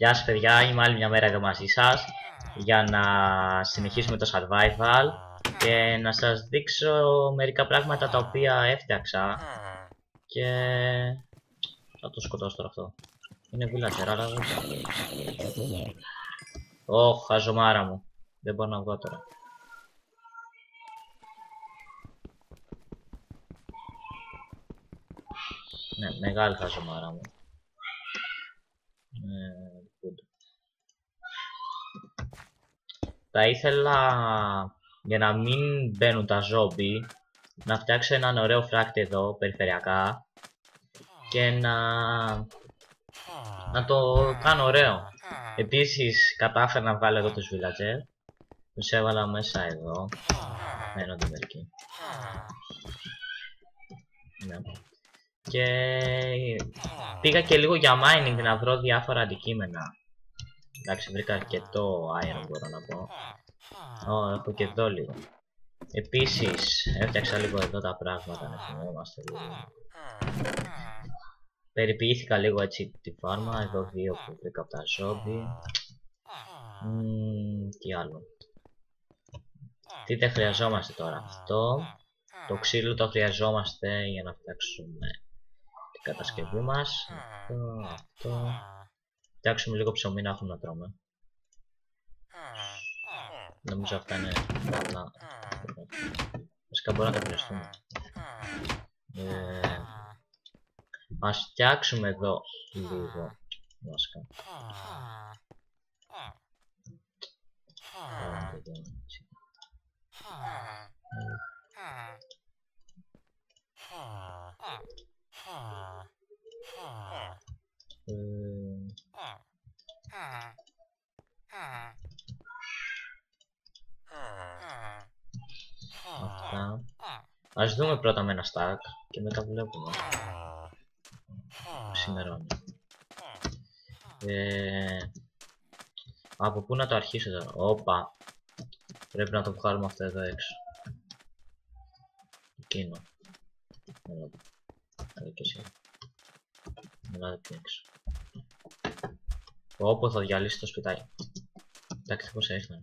Γεια σας παιδιά, είμαι άλλη μια μέρα εδώ μαζί σας για να συνεχίσουμε το survival και να σας δείξω μερικά πράγματα τα οποία έφτιαξα και θα το σκοτώσω τώρα αυτό. Είναι villager, αλλά δεν ξέρω. Χαζομάρα μου. Δεν μπορώ να βγω τώρα. Ναι, μεγάλη χαζομάρα μου. Θα ήθελα, για να μην μπαίνουν τα ζόμπι, να φτιάξω έναν ωραίο φράκτη εδώ, περιφερειακά, και να το κάνω ωραίο. Επίσης κατάφερα να βγάλω εδώ τους villager. Τους έβαλα μέσα εδώ. Μένονται μερικοί. Ναι. Και πήγα και λίγο για mining να βρω διάφορα αντικείμενα. Εντάξει, βρήκα αρκετό iron, μπορώ να πω. Έχω και εδώ λίγο. Επίσης έφτιαξα λίγο εδώ τα πράγματα, να θυμόμαστε λίγο. Περιποιήθηκα λίγο έτσι τη φάρμα, εδώ δύο που βρήκα από τα ζόμπι. Τι άλλο. Τι δεν χρειαζόμαστε τώρα. Αυτό. Το ξύλο το χρειαζόμαστε για να φτιάξουμε την κατασκευή μας. Αυτό. Φτιάξουμε λίγο ψωμί να έχουμε να τρώμε. Νομίζω αυτά είναι καλά. Βασικά μπορούμε να τα χρειαστούμε. Ας φτιάξουμε εδώ λίγο. Βασικά. Αυτά. Ας δούμε πρώτα με ένα stack και μετά βλέπουμε. Σημερώνει. Από πού να το αρχίσω τώρα. Όπα. Πρέπει να το βγάλουμε αυτό εδώ έξω. Εκείνο. Έλα και εσύ. Έλα και έξω. Όπου θα διαλύσει το σπιτάκι. Εντάξει, πώς έφτανε.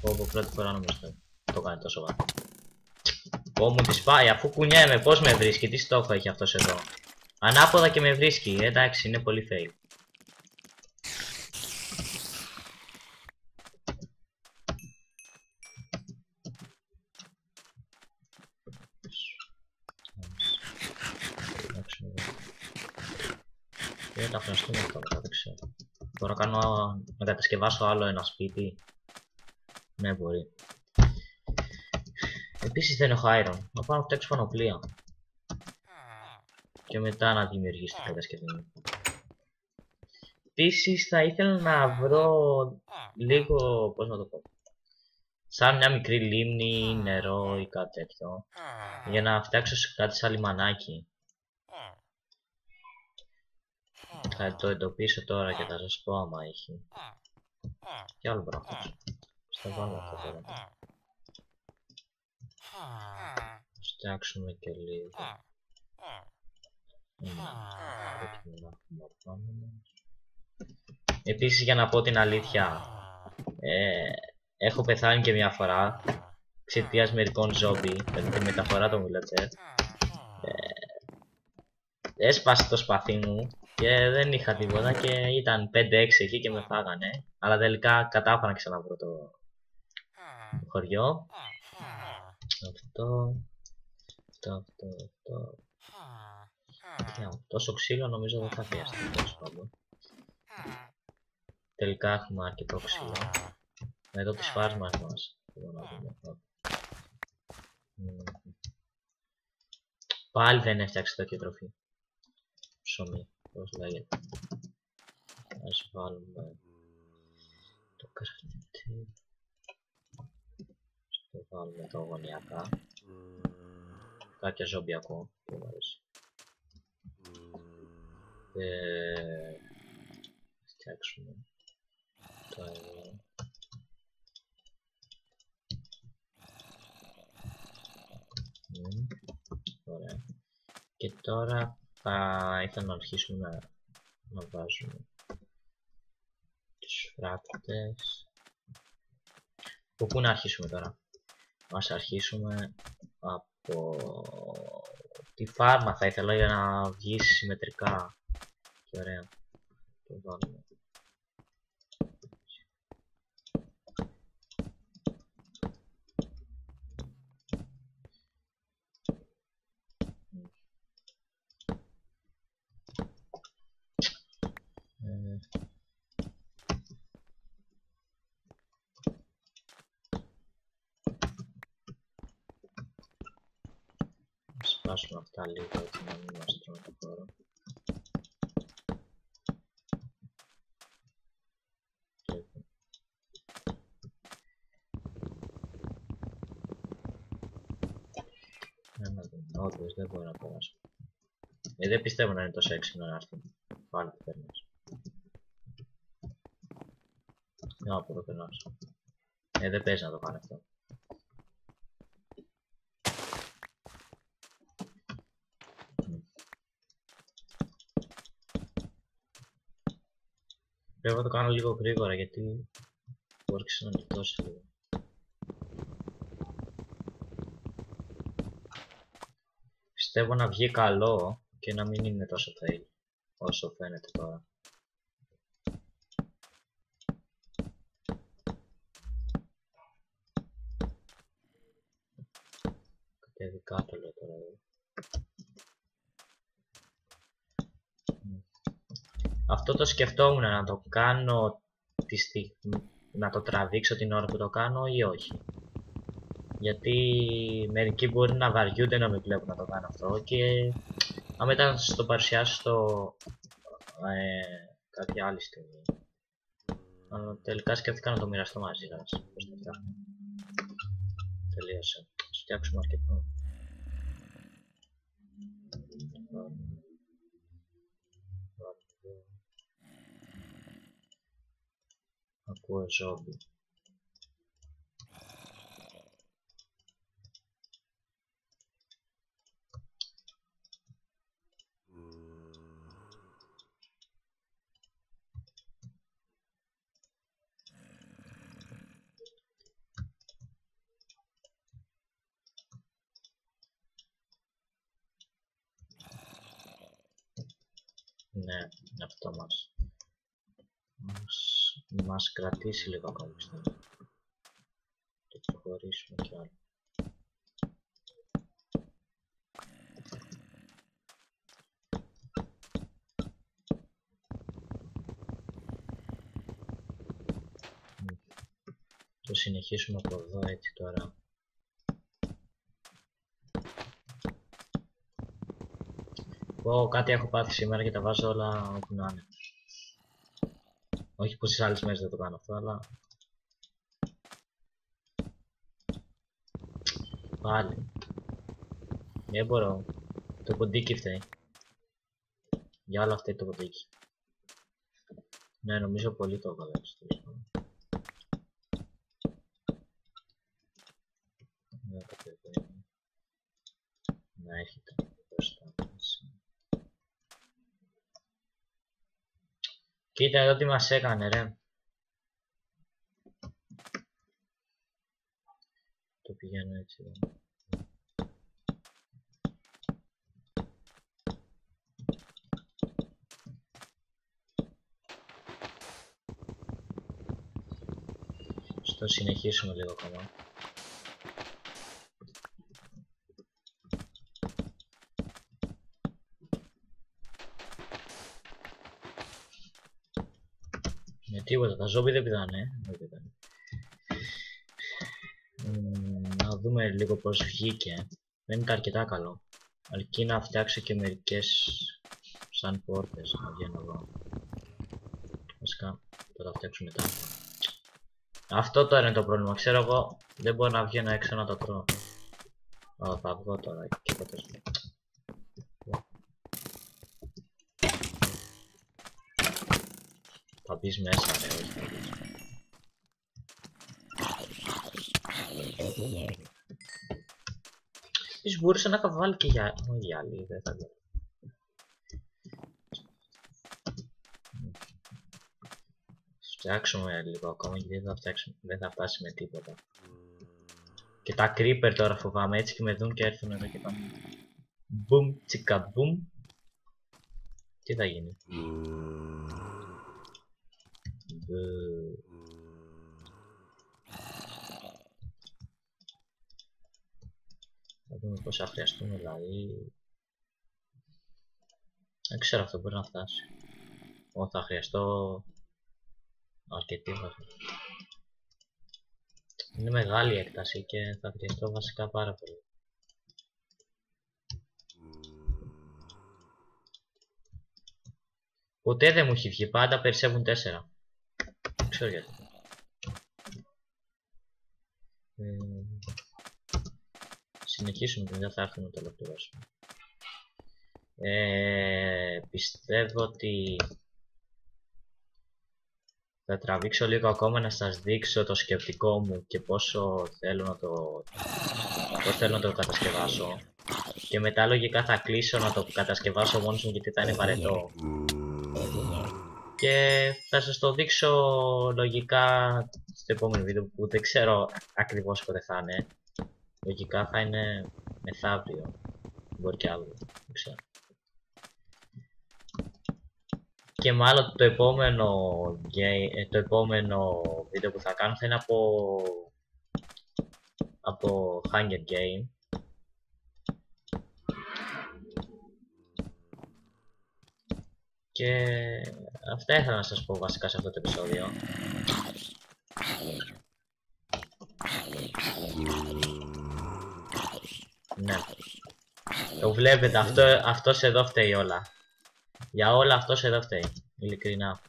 Όπου πρώτη φορά νομίζω το κάνει τόσο βάθο. Μου τη σπάει, αφού κουνιέμαι, πώς με βρίσκει, τι στόχο έχει αυτός εδώ. Ανάποδα και με βρίσκει, εντάξει, είναι πολύ fake. Δεν τα χρειαστούμε αυτά, δεν ξέρω. Μπορώ να κατασκευάσω άλλο ένα σπίτι. Ναι, μπορεί. Επίσης δεν έχω iron. Να πάω να φτιάξω πανοπλία. Και μετά να δημιουργήσω την κατασκευή μου. Επίσης θα ήθελα να βρω λίγο, πώς να το πω, σαν μια μικρή λίμνη, νερό ή κάτι τέτοιο, για να φτιάξω κάτι σαν λιμανάκι. Θα το εντοπίσω τώρα και θα σας πω άμα έχει. Τι άλλο μπορώ να φτιάξω. Στο βάλω αυτό τώρα. Ας φτιάξουμε και λίγο. Επίσης, για να πω την αλήθεια, έχω πεθάνει και μια φορά εξαιτίας μερικών ζόμπι με τη μεταφορά των villager. Έσπασε το σπαθί μου και δεν είχα τίποτα και ήταν 5-6 εκεί και με φάγανε, αλλά τελικά κατάφερα να ξαναβρω το χωριό. Αυτό. Τόσο ξύλο νομίζω δεν θα χρειαστεί, τέλος πάντων. Τελικά έχουμε αρκετό ξύλο. Εδώ τις φάρμας μας. Πάλι δεν έφτιαξε το και τροφή. Ψωμί, πώς λέγεται. Ας βάλουμε το κρασνιτή. Το βάλουμε το γωνιακά. Κάποια ζόμπι ακούω, που μου αρέσει. Φτιάξουμε το εδώ. Ωραία. Και τώρα θα ήθελα να αρχίσουμε να βάζουμε τους φράκτες. Από πού να αρχίσουμε τώρα? Ας αρχίσουμε από τη φάρμα θα ήθελα για να βγει συμμετρικά και ωραία. Το βάλουμε. Σπάσουμε αυτά λίγο έτσι να μην μας τρώνε το χώρο. Να δούμε, όντως δεν μπορώ να περάσω. Δεν πιστεύω να είναι τόσο έξυπνο να έρθουν. Πάλι το περνάς. Από εδώ περνάσω. Δεν παίζει να το κάνει αυτό. Πρέπει να το κάνω λίγο γρήγορα γιατί μπορεί να γλιτώσει λίγο. Πιστεύω να βγει καλό και να μην είναι τόσο fail όσο φαίνεται τώρα. Κατέβει κάτω λέω τώρα εδώ. Αυτό το σκεφτόμουν να το κάνω τη στιγμή, να το τραβήξω την ώρα που το κάνω ή όχι. Γιατί μερικοί μπορεί να βαριούνται να με βλέπουν να το κάνω αυτό και αν μετά να σας το παρουσιάσω κάποια άλλη στιγμή. Αλλά τελικά σκέφτηκα να το μοιραστώ μαζί σας. Πώς το φτιάχνω. Τελείωσε. Ας φτιάξουμε αρκετό. Ακούω ζόμπι. Ναι, αυτό μας κρατήσει λίγο ακόμη πιστεύω. Το προχωρήσουμε κι άλλο. Το συνεχίσουμε από εδώ έτσι τώρα. Εγώ κάτι έχω πάθει σήμερα και τα βάζω όλα όπου να είναι. Όχι πως στις άλλες μέρες δεν το κάνω αυτό, αλλά... Πάλι. Δεν μπορώ. Το ποντίκι φταίει. Για όλα αυτά το ποντίκι. Ναι, νομίζω πολύ το έβαλα έτσι. Να έχετε μπροστά. Κοίτα εδώ τι μας έκανε ρε. Το πηγαίνω έτσι εδώ. Στο συνεχίσουμε λίγο ακόμα. Τίποτα, τα ζόμπι δεν πηδάνε, να δούμε λίγο πως βγήκε. Δεν είναι αρκετά καλό. Αρκεί να φτιάξω και μερικές σαν πόρτες να βγαίνω εδώ. Βασικά θα τα φτιάξω μετά. Αυτό τώρα είναι το πρόβλημα, ξέρω εγώ δεν μπορώ να βγαίνω έξω να το τρώω. Θα βγω τώρα και ποτέ. Θα μπεις μέσα, ρε, όχι θα μπεις. Ίσως μπορούσα να βάλει και για... όχι γυάλι, δεν θα λέω. Φτιάξουμε λίγο ακόμα γιατί δεν θα φτάσει με τίποτα. Και τα creeper τώρα φοβάμαι, έτσι και με δουν και έρθουν εδώ και πάνε. Μπουμ, τσικα μπουμ. Τι θα γίνει. Θα δούμε πώς θα χρειαστούμε δηλαδή. Δεν ξέρω, αυτό μπορεί να φτάσει. Εγώ θα χρειαστώ αρκετή θα χρειαστώ. Είναι μεγάλη η έκταση και θα χρειαστώ βασικά πάρα πολύ. Ποτέ δεν μου έχει βγει, πάντα περισσεύουν 4. Δεν ξέρω γιατί. Συνεχίσουμε και δεν θα έρθουμε να το ολοκληρώσουμε. Πιστεύω ότι θα τραβήξω λίγο ακόμα να σας δείξω το σκεπτικό μου και πόσο θέλω να το κατασκευάσω. Και μετά λογικά θα κλείσω να το κατασκευάσω μόνος μου γιατί θα είναι βαρετό. Και θα σας το δείξω λογικά στο επόμενο βίντεο που δεν ξέρω ακριβώς πότε θα είναι. Λογικά θα είναι μεθαύριο. Μπορεί και αύριο, δεν ξέρω. Και μάλλον το επόμενο βίντεο που θα κάνω θα είναι από Hunger Game. Και αυτά ήθελα να σας πω βασικά σε αυτό το επεισόδιο. Ναι. Το βλέπετε, αυτός εδώ φταίει όλα. Για όλα αυτός εδώ φταίει, ειλικρινά.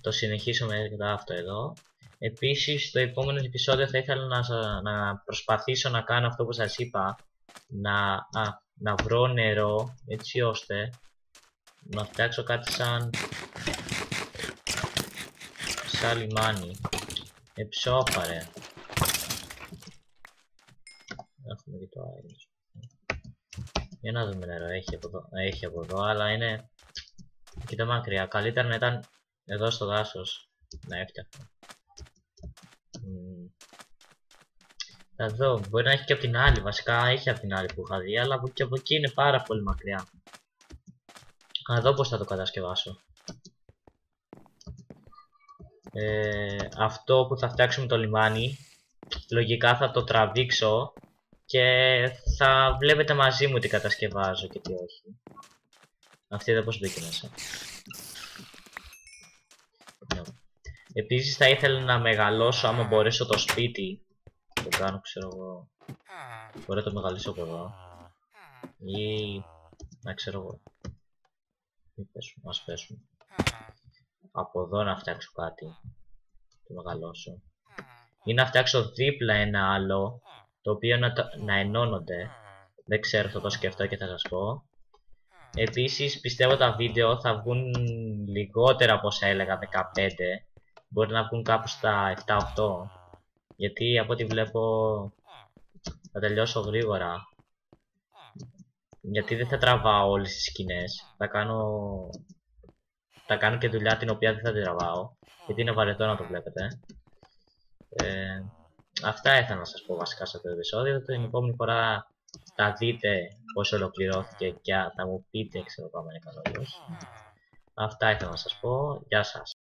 Το συνεχίσουμε μετά αυτό εδώ. Επίσης, στο επόμενο επεισόδιο θα ήθελα να προσπαθήσω να κάνω αυτό που σας είπα. Να βρω νερό, έτσι ώστε να φτιάξω κάτι σαν λιμάνι. Ψόφα ρε. Έχουμε και το άλλο. Για να δούμε νερό, έχει από εδώ, αλλά είναι αρκετά μακριά. Καλύτερα να ήταν εδώ στο δάσος να έφτιαχνα. Θα δω, μπορεί να έχει και από την άλλη, βασικά έχει από την άλλη που είχα δει, αλλά και από εκεί είναι πάρα πολύ μακριά. Να δω πώς θα το κατασκευάσω. Αυτό που θα φτιάξουμε το λιμάνι, λογικά θα το τραβήξω και θα βλέπετε μαζί μου τι κατασκευάζω και τι όχι. Αυτή εδώ πώς μπήκε μέσα. Επίσης θα ήθελα να μεγαλώσω, άμα μπορέσω, το σπίτι. Το κάνω, ξέρω εγώ. Μπορώ να το μεγαλώσω από εδώ. Ή να ξέρω εγώ. Ας πέσουμε. Από εδώ να φτιάξω κάτι. Το μεγαλώσω. Ή να φτιάξω δίπλα ένα άλλο, το οποίο να ενώνονται. Δεν ξέρω, θα το σκεφτώ και θα σας πω. Επίσης πιστεύω τα βίντεο θα βγουν λιγότερα από όσα έλεγα, 15. Μπορεί να βγουν κάπου στα 7-8. Γιατί από ό,τι βλέπω θα τελειώσω γρήγορα. Γιατί δεν θα τραβάω όλες τις σκηνές. Θα κάνω και δουλειά την οποία δεν θα την τραβάω. Γιατί είναι βαρετό να το βλέπετε. Αυτά ήθελα να σας πω βασικά σε αυτό το επεισόδιο. Την επόμενη φορά θα δείτε πώς ολοκληρώθηκε και θα μου πείτε, ξέρω, πάμε είναι καλό. Αυτά ήθελα να σας πω. Γεια σας.